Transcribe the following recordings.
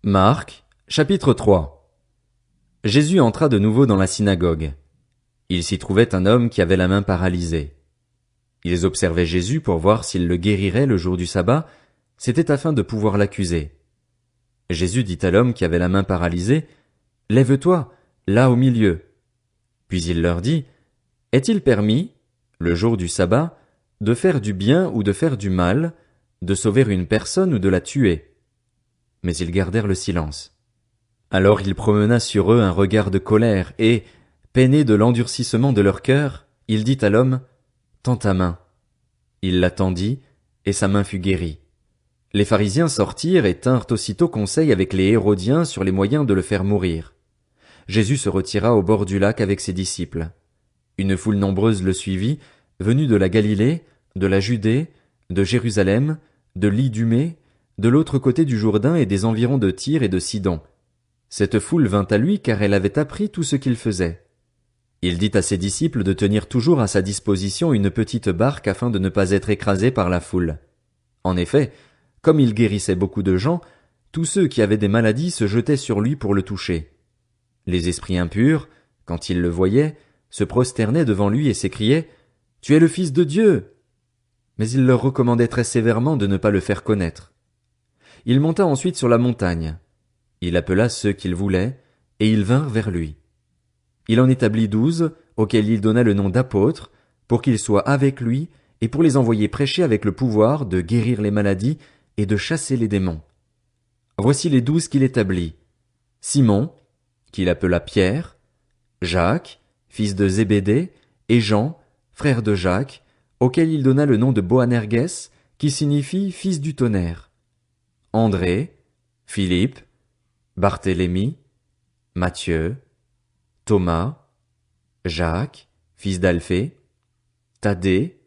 Marc, chapitre 3. Jésus entra de nouveau dans la synagogue. Il s'y trouvait un homme qui avait la main paralysée. Ils observaient Jésus pour voir s'il le guérirait le jour du sabbat, c'était afin de pouvoir l'accuser. Jésus dit à l'homme qui avait la main paralysée, « Lève-toi, là au milieu. » Puis il leur dit, « Est-il permis, le jour du sabbat, de faire du bien ou de faire du mal, de sauver une personne ou de la tuer ?» Mais ils gardèrent le silence. Alors il promena sur eux un regard de colère, et, peiné de l'endurcissement de leur cœur, il dit à l'homme, « Tends ta main. » Il la tendit, et sa main fut guérie. Les pharisiens sortirent et tinrent aussitôt conseil avec les Hérodiens sur les moyens de le faire mourir. Jésus se retira au bord du lac avec ses disciples. Une foule nombreuse le suivit, venue de la Galilée, de la Judée, de Jérusalem, de l'Idumée, de l'autre côté du Jourdain et des environs de Tyr et de Sidon. Cette foule vint à lui car elle avait appris tout ce qu'il faisait. Il dit à ses disciples de tenir toujours à sa disposition une petite barque afin de ne pas être écrasé par la foule. En effet, comme il guérissait beaucoup de gens, tous ceux qui avaient des maladies se jetaient sur lui pour le toucher. Les esprits impurs, quand ils le voyaient, se prosternaient devant lui et s'écriaient « Tu es le Fils de Dieu !» Mais il leur recommandait très sévèrement de ne pas le faire connaître. Il monta ensuite sur la montagne. Il appela ceux qu'il voulait, et ils vinrent vers lui. Il en établit 12, auxquels il donna le nom d'apôtres, pour qu'ils soient avec lui, et pour les envoyer prêcher avec le pouvoir de guérir les maladies et de chasser les démons. Voici les 12 qu'il établit. Simon, qu'il appela Pierre, Jacques, fils de Zébédée, et Jean, frère de Jacques, auquel il donna le nom de Boanerges, qui signifie fils du tonnerre. André, Philippe, Barthélemy, Matthieu, Thomas, Jacques, fils d'Alphée, Thaddée,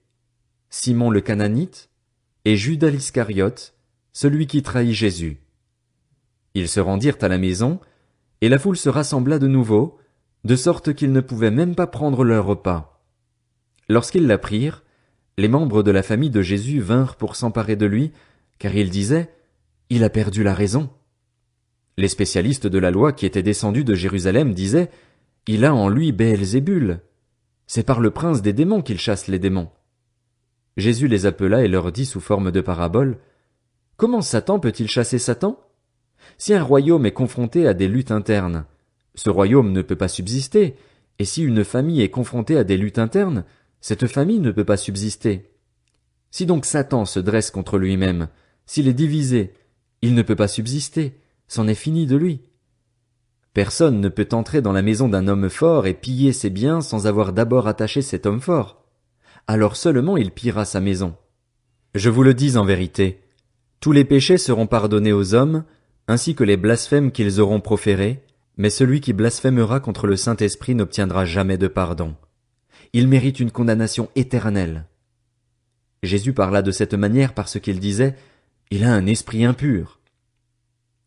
Simon le Cananite, et Judas l'Iscariote, celui qui trahit Jésus. Ils se rendirent à la maison, et la foule se rassembla de nouveau, de sorte qu'ils ne pouvaient même pas prendre leur repas. Lorsqu'ils l'apprirent, les membres de la famille de Jésus vinrent pour s'emparer de lui, car ils disaient « Il a perdu la raison ». Les spécialistes de la loi qui étaient descendus de Jérusalem disaient « Il a en lui Béelzébul. C'est par le prince des démons qu'il chasse les démons. » Jésus les appela et leur dit sous forme de parabole « Comment Satan peut-il chasser Satan? Si un royaume est confronté à des luttes internes, ce royaume ne peut pas subsister, et si une famille est confrontée à des luttes internes, cette famille ne peut pas subsister. Si donc Satan se dresse contre lui-même, s'il est divisé, il ne peut pas subsister, c'en est fini de lui. Personne ne peut entrer dans la maison d'un homme fort et piller ses biens sans avoir d'abord attaché cet homme fort. Alors seulement il pillera sa maison. Je vous le dis en vérité, tous les péchés seront pardonnés aux hommes, ainsi que les blasphèmes qu'ils auront proférés, mais celui qui blasphémera contre le Saint-Esprit n'obtiendra jamais de pardon. Il mérite une condamnation éternelle. Jésus parla de cette manière parce qu'il disait « Il a un esprit impur ».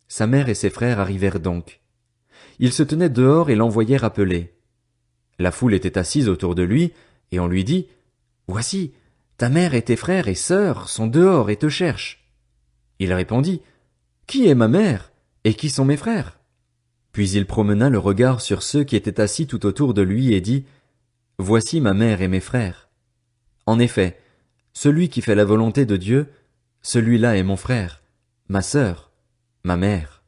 Sa mère et ses frères arrivèrent donc. Ils se tenaient dehors et l'envoyaient rappeler. La foule était assise autour de lui, et on lui dit « Voici, ta mère et tes frères et sœurs sont dehors et te cherchent. » Il répondit « Qui est ma mère, et qui sont mes frères ?» Puis il promena le regard sur ceux qui étaient assis tout autour de lui et dit « Voici ma mère et mes frères. En effet, celui qui fait la volonté de Dieu, celui-là est mon frère, ma sœur, ma mère. »